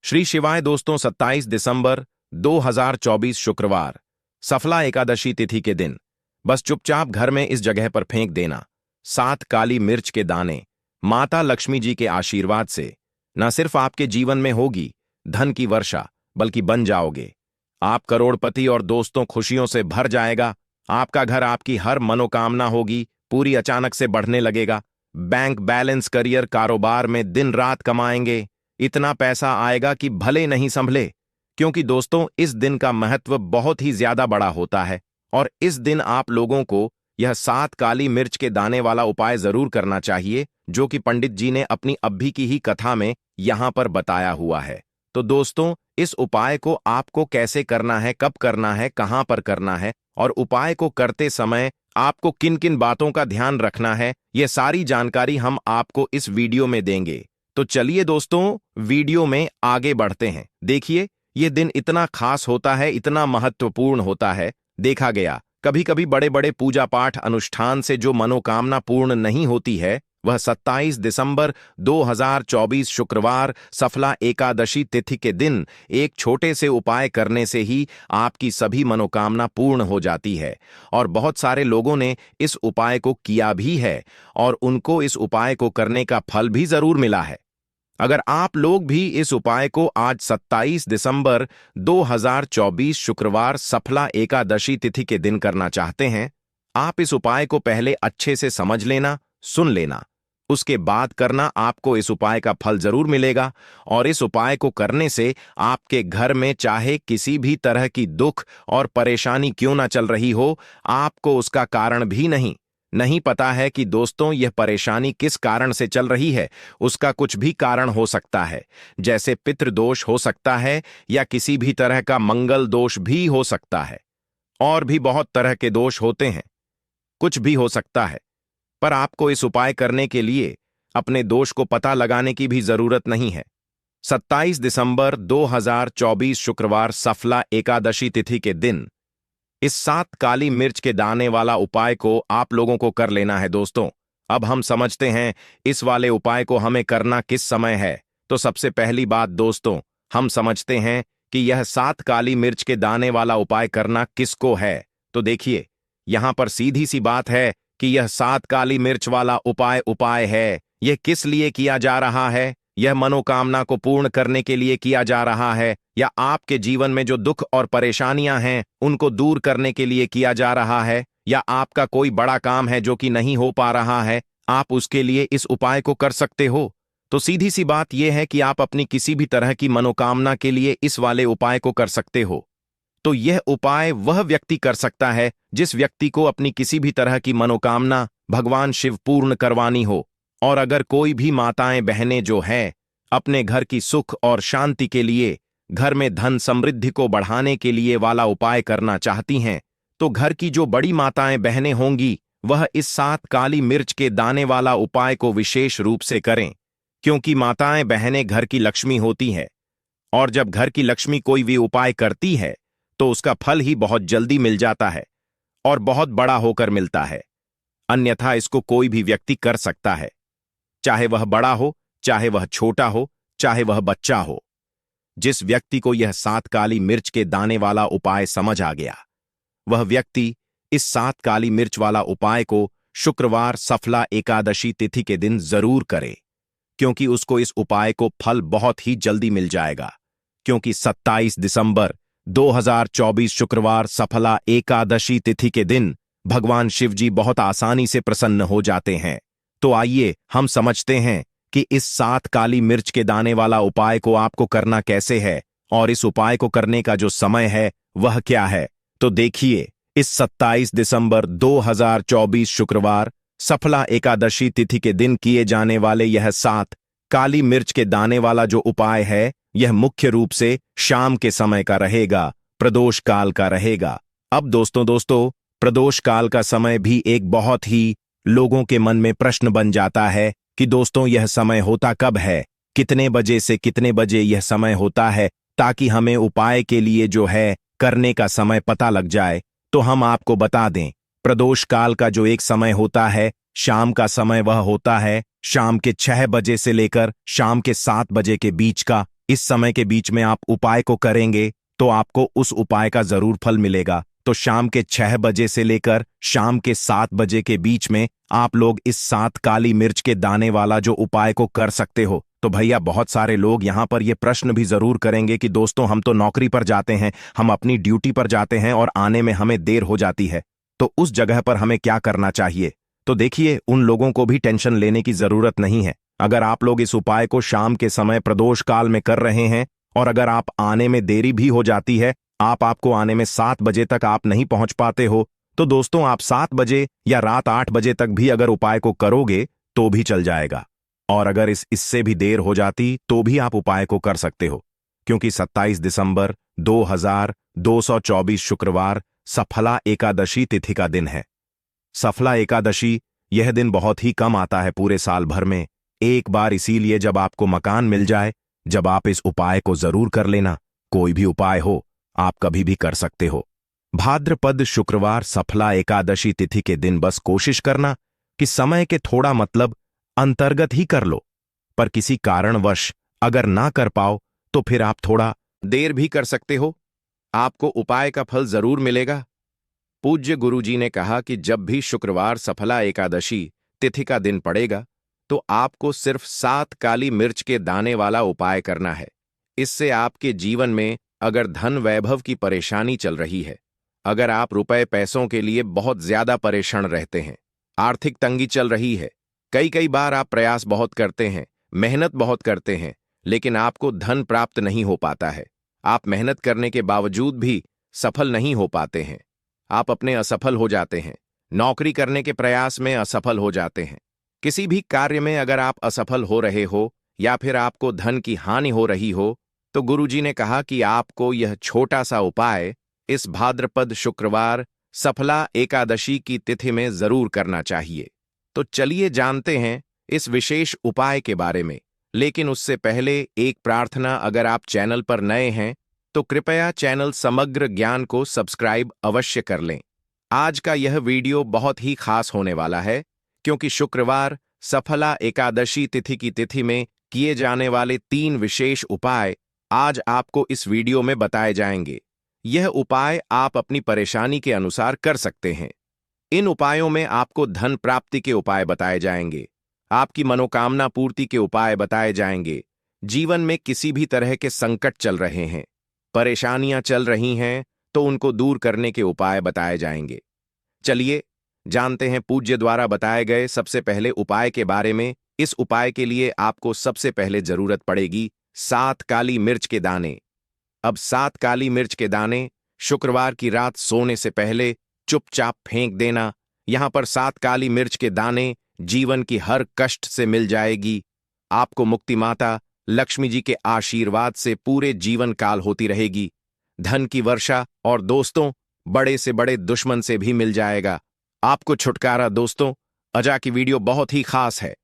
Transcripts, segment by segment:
श्री शिवाय दोस्तों, 27 दिसंबर 2024 शुक्रवार, सफला एकादशी तिथि के दिन बस चुपचाप घर में इस जगह पर फेंक देना 7 काली मिर्च के दाने। माता लक्ष्मी जी के आशीर्वाद से न सिर्फ आपके जीवन में होगी धन की वर्षा, बल्कि बन जाओगे आप करोड़पति और दोस्तों खुशियों से भर जाएगा। आपका घर, आपकी हर मनोकामना होगी पूरी, अचानक से बढ़ने लगेगा। बैंक बैलेंस, करियर, कारोबार में दिन रात कमाएंगे, इतना पैसा आएगा कि भले नहीं संभले। क्योंकि दोस्तों, इस दिन का महत्व बहुत ही ज्यादा बड़ा होता है और इस दिन आप लोगों को यह 7 काली मिर्च के दाने वाला उपाय जरूर करना चाहिए, जो कि पंडित जी ने अपनी अभी की ही कथा में यहां पर बताया हुआ है। तो दोस्तों, इस उपाय को आपको कैसे करना है, कब करना है, कहां पर करना है और उपाय को करते समय आपको किन किन बातों का ध्यान रखना है, यह सारी जानकारी हम आपको इस वीडियो में देंगे। तो चलिए दोस्तों, वीडियो में आगे बढ़ते हैं। देखिए, यह दिन इतना खास होता है, इतना महत्वपूर्ण होता है। देखा गया कभी कभी बड़े बड़े पूजा पाठ अनुष्ठान से जो मनोकामना पूर्ण नहीं होती है, वह 27 दिसंबर 2024 शुक्रवार सफला एकादशी तिथि के दिन एक छोटे से उपाय करने से ही आपकी सभी मनोकामना पूर्ण हो जाती है। और बहुत सारे लोगों ने इस उपाय को किया भी है और उनको इस उपाय को करने का फल भी जरूर मिला है। अगर आप लोग भी इस उपाय को आज 27 दिसंबर 2024 शुक्रवार सफला एकादशी तिथि के दिन करना चाहते हैं, आप इस उपाय को पहले अच्छे से समझ लेना, सुन लेना, उसके बाद करना। आपको इस उपाय का फल जरूर मिलेगा और इस उपाय को करने से आपके घर में चाहे किसी भी तरह की दुख और परेशानी क्यों ना चल रही हो, आपको उसका कारण भी नहीं पता है कि दोस्तों यह परेशानी किस कारण से चल रही है। उसका कुछ भी कारण हो सकता है, जैसे पितृदोष हो सकता है या किसी भी तरह का मंगल दोष भी हो सकता है, और भी बहुत तरह के दोष होते हैं, कुछ भी हो सकता है। पर आपको इस उपाय करने के लिए अपने दोष को पता लगाने की भी जरूरत नहीं है। 27 दिसंबर 2024 शुक्रवार सफला एकादशी तिथि के दिन इस 7 काली मिर्च के दाने वाला उपाय को आप लोगों को कर लेना है। दोस्तों, अब हम समझते हैं इस वाले उपाय को हमें करना किस समय है। तो सबसे पहली बात दोस्तों, हम समझते हैं कि यह 7 काली मिर्च के दाने वाला उपाय करना किसको है। तो देखिए, यहां पर सीधी सी बात है कि यह 7 काली मिर्च वाला उपाय है। यह किस लिए किया जा रहा है? यह मनोकामना को पूर्ण करने के लिए किया जा रहा है, या आपके जीवन में जो दुख और परेशानियां हैं उनको दूर करने के लिए किया जा रहा है, या आपका कोई बड़ा काम है जो कि नहीं हो पा रहा है, आप उसके लिए इस उपाय को कर सकते हो। तो सीधी सी बात यह है कि आप अपनी किसी भी तरह की मनोकामना के लिए इस वाले उपाय को कर सकते हो। तो यह उपाय वह व्यक्ति कर सकता है जिस व्यक्ति को अपनी किसी भी तरह की मनोकामना भगवान शिव पूर्ण करवानी हो। और अगर कोई भी माताएं बहनें जो हैं अपने घर की सुख और शांति के लिए, घर में धन समृद्धि को बढ़ाने के लिए वाला उपाय करना चाहती हैं, तो घर की जो बड़ी माताएं बहनें होंगी वह इस 7 काली मिर्च के दाने वाला उपाय को विशेष रूप से करें। क्योंकि माताएं बहनें घर की लक्ष्मी होती हैं और जब घर की लक्ष्मी कोई भी उपाय करती है तो उसका फल ही बहुत जल्दी मिल जाता है और बहुत बड़ा होकर मिलता है। अन्यथा इसको कोई भी व्यक्ति कर सकता है, चाहे वह बड़ा हो, चाहे वह छोटा हो, चाहे वह बच्चा हो। जिस व्यक्ति को यह 7 काली मिर्च के दाने वाला उपाय समझ आ गया, वह व्यक्ति इस 7 काली मिर्च वाला उपाय को शुक्रवार सफला एकादशी तिथि के दिन जरूर करे, क्योंकि उसको इस उपाय को फल बहुत ही जल्दी मिल जाएगा। क्योंकि 27 दिसंबर 2024 शुक्रवार सफला एकादशी तिथि के दिन भगवान शिव जी बहुत आसानी से प्रसन्न हो जाते हैं। तो आइए हम समझते हैं कि इस 7 काली मिर्च के दाने वाला उपाय को आपको करना कैसे है और इस उपाय को करने का जो समय है वह क्या है। तो देखिए, इस 27 दिसंबर 2024 शुक्रवार सफला एकादशी तिथि के दिन किए जाने वाले यह 7 काली मिर्च के दाने वाला जो उपाय है, यह मुख्य रूप से शाम के समय का रहेगा, प्रदोष काल का रहेगा। अब दोस्तों, प्रदोष काल का समय भी एक बहुत ही लोगों के मन में प्रश्न बन जाता है कि दोस्तों यह समय होता कब है, कितने बजे से कितने बजे यह समय होता है, ताकि हमें उपाय के लिए जो है करने का समय पता लग जाए। तो हम आपको बता दें, प्रदोष काल का जो एक समय होता है, शाम का समय, वह होता है शाम के 6 बजे से लेकर शाम के 7 बजे के बीच का। इस समय के बीच में आप उपाय को करेंगे तो आपको उस उपाय का जरूर फल मिलेगा। तो शाम के 6 बजे से लेकर शाम के 7 बजे के बीच में आप लोग इस 7 काली मिर्च के दाने वाला जो उपाय को कर सकते हो। तो भैया बहुत सारे लोग यहाँ पर ये प्रश्न भी जरूर करेंगे कि दोस्तों हम तो नौकरी पर जाते हैं, हम अपनी ड्यूटी पर जाते हैं और आने में हमें देर हो जाती है, तो उस जगह पर हमें क्या करना चाहिए। तो देखिए, उन लोगों को भी टेंशन लेने की जरूरत नहीं है। अगर आप लोग इस उपाय को शाम के समय प्रदोष काल में कर रहे हैं और अगर आप आने में देरी भी हो जाती है, आपको आने में 7 बजे तक आप नहीं पहुंच पाते हो, तो दोस्तों आप 7 बजे या रात 8 बजे तक भी अगर उपाय को करोगे तो भी चल जाएगा। और अगर इससे भी देर हो जाती तो भी आप उपाय को कर सकते हो, क्योंकि 27 दिसंबर 2224 शुक्रवार सफला एकादशी तिथि का दिन है। सफला एकादशी यह दिन बहुत ही कम आता है पूरे साल भर में, एक बार, इसीलिए जब आपको मकान मिल जाए, जब आप इस उपाय को जरूर कर लेना। कोई भी उपाय हो, आप कभी भी कर सकते हो। भाद्रपद शुक्रवार सफला एकादशी तिथि के दिन बस कोशिश करना कि समय के थोड़ा मतलब अंतर्गत ही कर लो, पर किसी कारणवश अगर ना कर पाओ तो फिर आप थोड़ा देर भी कर सकते हो, आपको उपाय का फल जरूर मिलेगा। पूज्य गुरुजी ने कहा कि जब भी शुक्रवार सफला एकादशी तिथि का दिन पड़ेगा तो आपको सिर्फ 7 काली मिर्च के दाने वाला उपाय करना है। इससे आपके जीवन में अगर धन वैभव की परेशानी चल रही है, अगर आप रुपए पैसों के लिए बहुत ज्यादा परेशान रहते हैं, आर्थिक तंगी चल रही है, कई बार आप प्रयास बहुत करते हैं, मेहनत बहुत करते हैं, लेकिन आपको धन प्राप्त नहीं हो पाता है, आप मेहनत करने के बावजूद भी सफल नहीं हो पाते हैं, आप अपने असफल हो जाते हैं, नौकरी करने के प्रयास में असफल हो जाते हैं, किसी भी कार्य में अगर आप असफल हो रहे हो या फिर आपको धन की हानि हो रही हो, तो गुरुजी ने कहा कि आपको यह छोटा सा उपाय इस भाद्रपद शुक्रवार सफला एकादशी की तिथि में जरूर करना चाहिए। तो चलिए जानते हैं इस विशेष उपाय के बारे में, लेकिन उससे पहले एक प्रार्थना, अगर आप चैनल पर नए हैं तो कृपया चैनल समग्र ज्ञान को सब्सक्राइब अवश्य कर लें। आज का यह वीडियो बहुत ही खास होने वाला है, क्योंकि शुक्रवार सफला एकादशी तिथि की तिथि में किए जाने वाले 3 विशेष उपाय आज आपको इस वीडियो में बताए जाएंगे। यह उपाय आप अपनी परेशानी के अनुसार कर सकते हैं। इन उपायों में आपको धन प्राप्ति के उपाय बताए जाएंगे, आपकी मनोकामना पूर्ति के उपाय बताए जाएंगे, जीवन में किसी भी तरह के संकट चल रहे हैं, परेशानियां चल रही हैं, तो उनको दूर करने के उपाय बताए जाएंगे। चलिए जानते हैं पूज्य द्वारा बताए गए सबसे पहले उपाय के बारे में। इस उपाय के लिए आपको सबसे पहले जरूरत पड़ेगी 7 काली मिर्च के दाने। अब 7 काली मिर्च के दाने शुक्रवार की रात सोने से पहले चुपचाप फेंक देना। यहां पर 7 काली मिर्च के दाने जीवन की हर कष्ट से मिल जाएगी। आपको मुक्ति माता लक्ष्मी जी के आशीर्वाद से पूरे जीवन काल होती रहेगी। धन की वर्षा और दोस्तों बड़े से बड़े दुश्मन से भी मिल जाएगा। आपको छुटकारा। दोस्तों अजा की वीडियो बहुत ही खास है,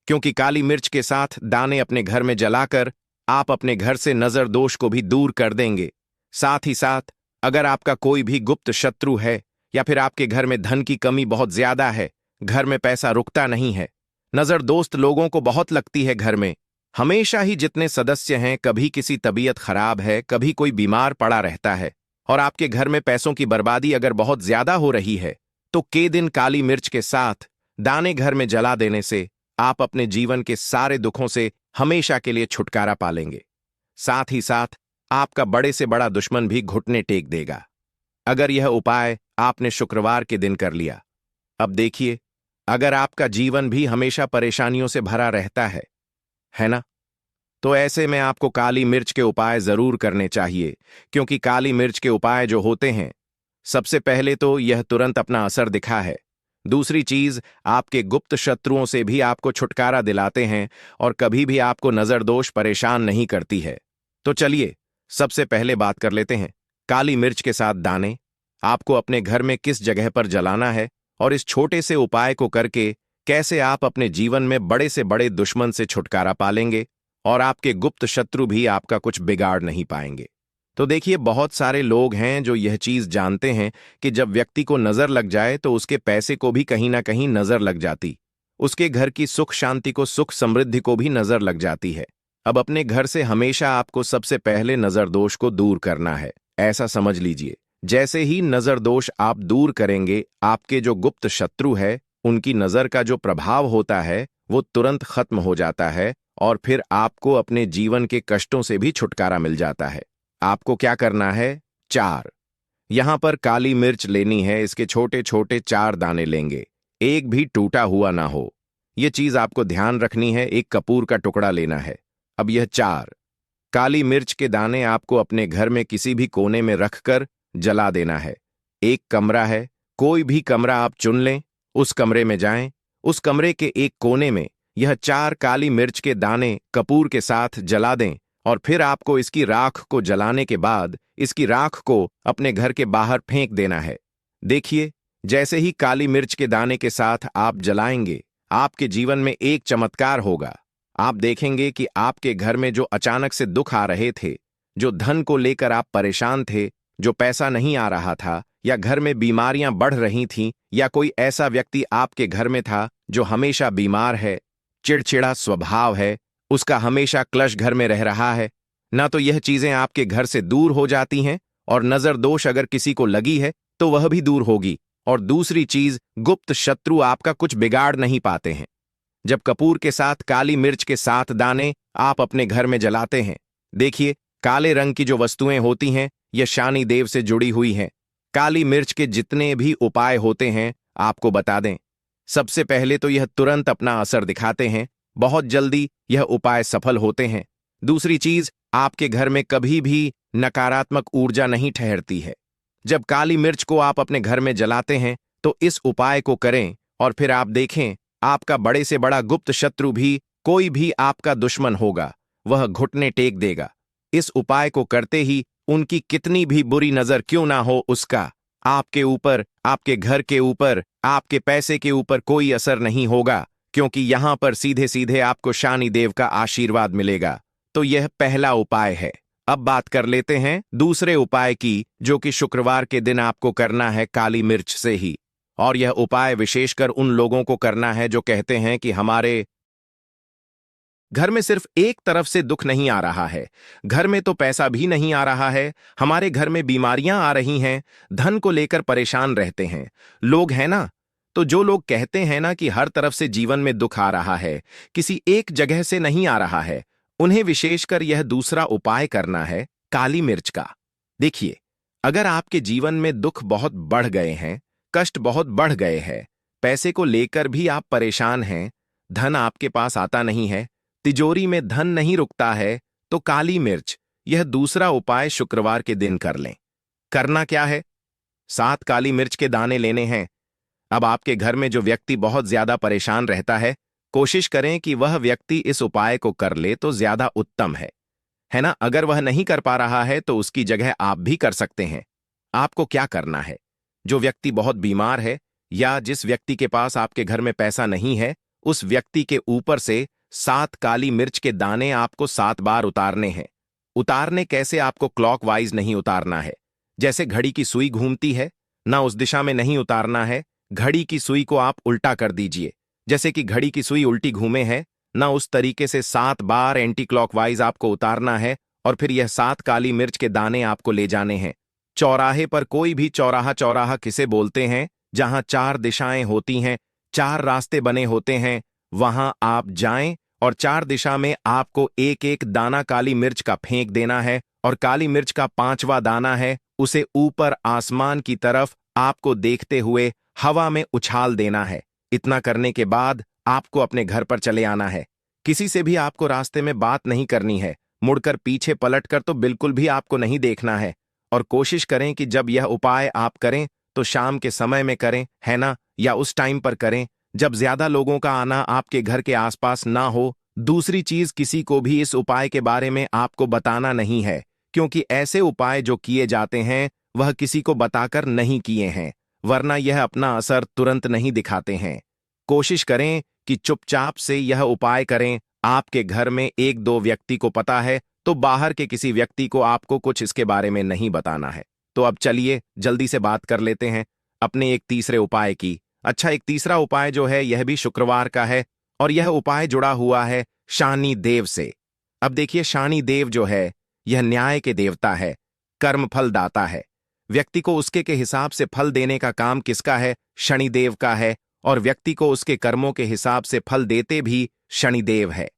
क्योंकि काली मिर्च के साथ दाने अपने घर में जलाकर आप अपने घर से नजर दोष को भी दूर कर देंगे। साथ ही साथ अगर आपका कोई भी गुप्त शत्रु है या फिर आपके घर में धन की कमी बहुत ज्यादा है, घर में पैसा रुकता नहीं है, नजर दोस्त लोगों को बहुत लगती है, घर में हमेशा ही जितने सदस्य हैं, कभी किसी तबीयत खराब है, कभी कोई बीमार पड़ा रहता है, और आपके घर में पैसों की बर्बादी अगर बहुत ज्यादा हो रही है, तो के दिन काली मिर्च के साथ दाने घर में जला देने से आप अपने जीवन के सारे दुखों से हमेशा के लिए छुटकारा पालेंगे। साथ ही साथ आपका बड़े से बड़ा दुश्मन भी घुटने टेक देगा, अगर यह उपाय आपने शुक्रवार के दिन कर लिया। अब देखिए, अगर आपका जीवन भी हमेशा परेशानियों से भरा रहता है ना, तो ऐसे में आपको काली मिर्च के उपाय जरूर करने चाहिए, क्योंकि काली मिर्च के उपाय जो होते हैं, सबसे पहले तो यह तुरंत अपना असर दिखा है, दूसरी चीज आपके गुप्त शत्रुओं से भी आपको छुटकारा दिलाते हैं और कभी भी आपको नजर दोष परेशान नहीं करती है। तो चलिए सबसे पहले बात कर लेते हैं काली मिर्च के साथ दाने आपको अपने घर में किस जगह पर जलाना है, और इस छोटे से उपाय को करके कैसे आप अपने जीवन में बड़े से बड़े दुश्मन से छुटकारा पालेंगे और आपके गुप्त शत्रु भी आपका कुछ बिगाड़ नहीं पाएंगे। तो देखिए, बहुत सारे लोग हैं जो यह चीज जानते हैं कि जब व्यक्ति को नजर लग जाए तो उसके पैसे को भी कहीं ना कहीं नजर लग जाती, उसके घर की सुख शांति को, सुख समृद्धि को भी नजर लग जाती है। अब अपने घर से हमेशा आपको सबसे पहले नजरदोष को दूर करना है। ऐसा समझ लीजिए, जैसे ही नजरदोष आप दूर करेंगे, आपके जो गुप्त शत्रु है उनकी नजर का जो प्रभाव होता है वो तुरंत खत्म हो जाता है और फिर आपको अपने जीवन के कष्टों से भी छुटकारा मिल जाता है। आपको क्या करना है? 4 यहां पर काली मिर्च लेनी है। इसके छोटे छोटे 4 दाने लेंगे, एक भी टूटा हुआ ना हो। यह चीज आपको ध्यान रखनी है। एक कपूर का टुकड़ा लेना है। अब यह 4 काली मिर्च के दाने आपको अपने घर में किसी भी कोने में रखकर जला देना है। एक कमरा है, कोई भी कमरा आप चुन लें, उस कमरे में जाएं। उस कमरे के एक कोने में यह 4 काली मिर्च के दाने कपूर के साथ जला दें और फिर आपको इसकी राख को जलाने के बाद इसकी राख को अपने घर के बाहर फेंक देना है। देखिए, जैसे ही काली मिर्च के दाने के साथ आप जलाएंगे, आपके जीवन में एक चमत्कार होगा। आप देखेंगे कि आपके घर में जो अचानक से दुख आ रहे थे, जो धन को लेकर आप परेशान थे, जो पैसा नहीं आ रहा था, या घर में बीमारियां बढ़ रही थीं, या कोई ऐसा व्यक्ति आपके घर में था जो हमेशा बीमार है, चिड़चिड़ा स्वभाव है, उसका हमेशा क्लेश घर में रह रहा है, ना तो यह चीजें आपके घर से दूर हो जाती हैं और नजर दोष अगर किसी को लगी है तो वह भी दूर होगी। और दूसरी चीज, गुप्त शत्रु आपका कुछ बिगाड़ नहीं पाते हैं। जब कपूर के साथ काली मिर्च के 7 दाने आप अपने घर में जलाते हैं, देखिए, काले रंग की जो वस्तुएं होती हैं यह शनि देव से जुड़ी हुई हैं। काली मिर्च के जितने भी उपाय होते हैं आपको बता दें। सबसे पहले तो यह तुरंत अपना असर दिखाते हैं, बहुत जल्दी यह उपाय सफल होते हैं। दूसरी चीज, आपके घर में कभी भी नकारात्मक ऊर्जा नहीं ठहरती है। जब काली मिर्च को आप अपने घर में जलाते हैं तो इस उपाय को करें और फिर आप देखें, आपका बड़े से बड़ा गुप्त शत्रु भी, कोई भी आपका दुश्मन होगा, वह घुटने टेक देगा। इस उपाय को करते ही उनकी कितनी भी बुरी नजर क्यों ना हो, उसका आपके ऊपर, आपके घर के ऊपर, आपके पैसे के ऊपर कोई असर नहीं होगा, क्योंकि यहां पर सीधे सीधे आपको शनि देव का आशीर्वाद मिलेगा। तो यह पहला उपाय है। अब बात कर लेते हैं दूसरे उपाय की, जो कि शुक्रवार के दिन आपको करना है काली मिर्च से ही। और यह उपाय विशेषकर उन लोगों को करना है जो कहते हैं कि हमारे घर में सिर्फ एक तरफ से दुख नहीं आ रहा है, घर में तो पैसा भी नहीं आ रहा है, हमारे घर में बीमारियां आ रही हैं, धन को लेकर परेशान रहते हैं लोग, है ना। तो जो लोग कहते हैं ना कि हर तरफ से जीवन में दुख आ रहा है, किसी एक जगह से नहीं आ रहा है, उन्हें विशेषकर यह दूसरा उपाय करना है काली मिर्च का। देखिए, अगर आपके जीवन में दुख बहुत बढ़ गए हैं, कष्ट बहुत बढ़ गए हैं, पैसे को लेकर भी आप परेशान हैं, धन आपके पास आता नहीं है, तिजोरी में धन नहीं रुकता है, तो काली मिर्च, यह दूसरा उपाय शुक्रवार के दिन कर लें। करना क्या है? 7 काली मिर्च के दाने लेने हैं। अब आपके घर में जो व्यक्ति बहुत ज्यादा परेशान रहता है, कोशिश करें कि वह व्यक्ति इस उपाय को कर ले तो ज्यादा उत्तम है ना। अगर वह नहीं कर पा रहा है तो उसकी जगह आप भी कर सकते हैं। आपको क्या करना है? जो व्यक्ति बहुत बीमार है या जिस व्यक्ति के पास आपके घर में पैसा नहीं है, उस व्यक्ति के ऊपर से 7 काली मिर्च के दाने आपको 7 बार उतारने हैं। उतारने कैसे? आपको क्लॉकवाइज नहीं उतारना है, जैसे घड़ी की सुई घूमती है ना, उस दिशा में नहीं उतारना है। घड़ी की सुई को आप उल्टा कर दीजिए, जैसे कि घड़ी की सुई उल्टी घूमे है ना, उस तरीके से 7 बार एंटी क्लॉकवाइज आपको उतारना है। और फिर यह 7 काली मिर्च के दाने आपको ले जाने हैं चौराहे पर। कोई भी चौराहा, चौराहा किसे बोलते हैं? जहां 4 दिशाएं होती हैं, 4 रास्ते बने होते हैं, वहां आप जाएं और 4 दिशा में आपको एक एक दाना काली मिर्च का फेंक देना है। और काली मिर्च का 5वां दाना है, उसे ऊपर आसमान की तरफ आपको देखते हुए हवा में उछाल देना है। इतना करने के बाद आपको अपने घर पर चले आना है। किसी से भी आपको रास्ते में बात नहीं करनी है, मुड़कर पीछे पलटकर तो बिल्कुल भी आपको नहीं देखना है। और कोशिश करें कि जब यह उपाय आप करें तो शाम के समय में करें, है ना, या उस टाइम पर करें जब ज्यादा लोगों का आना आपके घर के आसपास ना हो। दूसरी चीज, किसी को भी इस उपाय के बारे में आपको बताना नहीं है, क्योंकि ऐसे उपाय जो किए जाते हैं वह किसी को बताकर नहीं किए हैं, वरना यह अपना असर तुरंत नहीं दिखाते हैं। कोशिश करें कि चुपचाप से यह उपाय करें। आपके घर में 1-2 व्यक्ति को पता है तो बाहर के किसी व्यक्ति को आपको कुछ इसके बारे में नहीं बताना है। तो अब चलिए जल्दी से बात कर लेते हैं अपने एक तीसरे उपाय की। अच्छा, एक तीसरा उपाय जो है यह भी शुक्रवार का है और यह उपाय जुड़ा हुआ है शनि देव से। अब देखिए, शनि देव जो है यह न्याय के देवता है, कर्म फल दाता है। व्यक्ति को उसके के हिसाब से फल देने का काम किसका है? शनिदेव का है। और व्यक्ति को उसके कर्मों के हिसाब से फल देते भी शनिदेव है।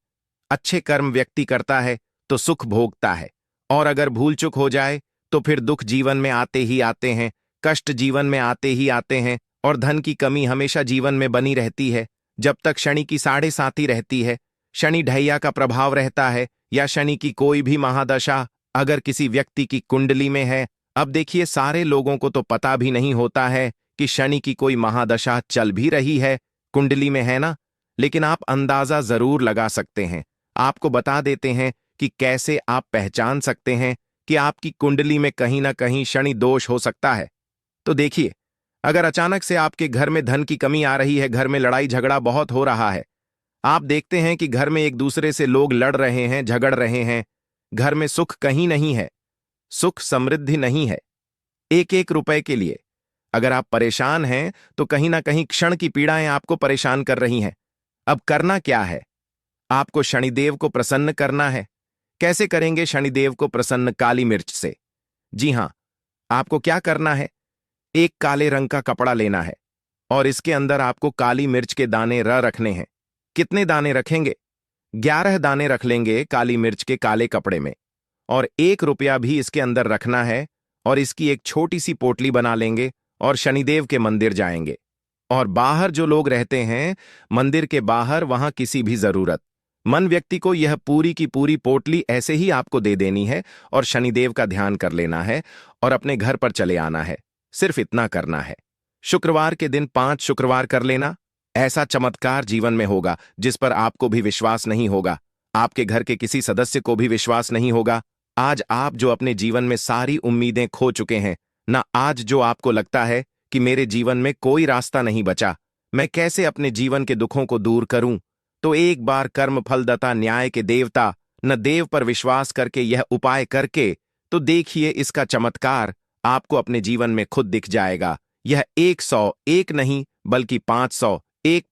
अच्छे कर्म व्यक्ति करता है तो सुख भोगता है, और अगर भूल चूक हो जाए तो फिर दुख जीवन में आते ही आते हैं, कष्ट जीवन में आते ही आते हैं, और धन की कमी हमेशा जीवन में बनी रहती है जब तक शनि की साढ़े साती रहती है, शनि ढैया का प्रभाव रहता है, या शनि की कोई भी महादशा अगर किसी व्यक्ति की कुंडली में है। अब देखिए, सारे लोगों को तो पता भी नहीं होता है कि शनि की कोई महादशा चल भी रही है, कुंडली में है ना, लेकिन आप अंदाजा जरूर लगा सकते हैं। आपको बता देते हैं कि कैसे आप पहचान सकते हैं कि आपकी कुंडली में कहीं ना कहीं शनि दोष हो सकता है। तो देखिए, अगर अचानक से आपके घर में धन की कमी आ रही है, घर में लड़ाई झगड़ा बहुत हो रहा है, आप देखते हैं कि घर में एक दूसरे से लोग लड़ रहे हैं, झगड़ रहे हैं, घर में सुख कहीं नहीं है, सुख समृद्धि नहीं है, एक एक रुपए के लिए अगर आप परेशान हैं तो कहीं ना कहीं क्षण की पीड़ाएं आपको परेशान कर रही हैं। अब करना क्या है? आपको शनिदेव को प्रसन्न करना है। कैसे करेंगे शनिदेव को प्रसन्न? काली मिर्च से। जी हां, आपको क्या करना है? एक काले रंग का कपड़ा लेना है और इसके अंदर आपको काली मिर्च के दाने रखने हैं। कितने दाने रखेंगे? 11 दाने रख लेंगे काली मिर्च के काले कपड़े में, और 1 रुपया भी इसके अंदर रखना है, और इसकी एक छोटी सी पोटली बना लेंगे और शनिदेव के मंदिर जाएंगे। और बाहर जो लोग रहते हैं, मंदिर के बाहर, वहां किसी भी जरूरत मन व्यक्ति को यह पूरी की पूरी पोटली ऐसे ही आपको दे देनी है, और शनिदेव का ध्यान कर लेना है और अपने घर पर चले आना है। सिर्फ इतना करना है। शुक्रवार के दिन 5 शुक्रवार कर लेना। ऐसा चमत्कार जीवन में होगा जिस पर आपको भी विश्वास नहीं होगा, आपके घर के किसी सदस्य को भी विश्वास नहीं होगा। आज आप जो अपने जीवन में सारी उम्मीदें खो चुके हैं ना, आज जो आपको लगता है कि मेरे जीवन में कोई रास्ता नहीं बचा, मैं कैसे अपने जीवन के दुखों को दूर करूं, तो एक बार कर्म फलदाता न्याय के देवता न देव पर विश्वास करके यह उपाय करके तो देखिए, इसका चमत्कार आपको अपने जीवन में खुद दिख जाएगा। यह 101 नहीं बल्कि 501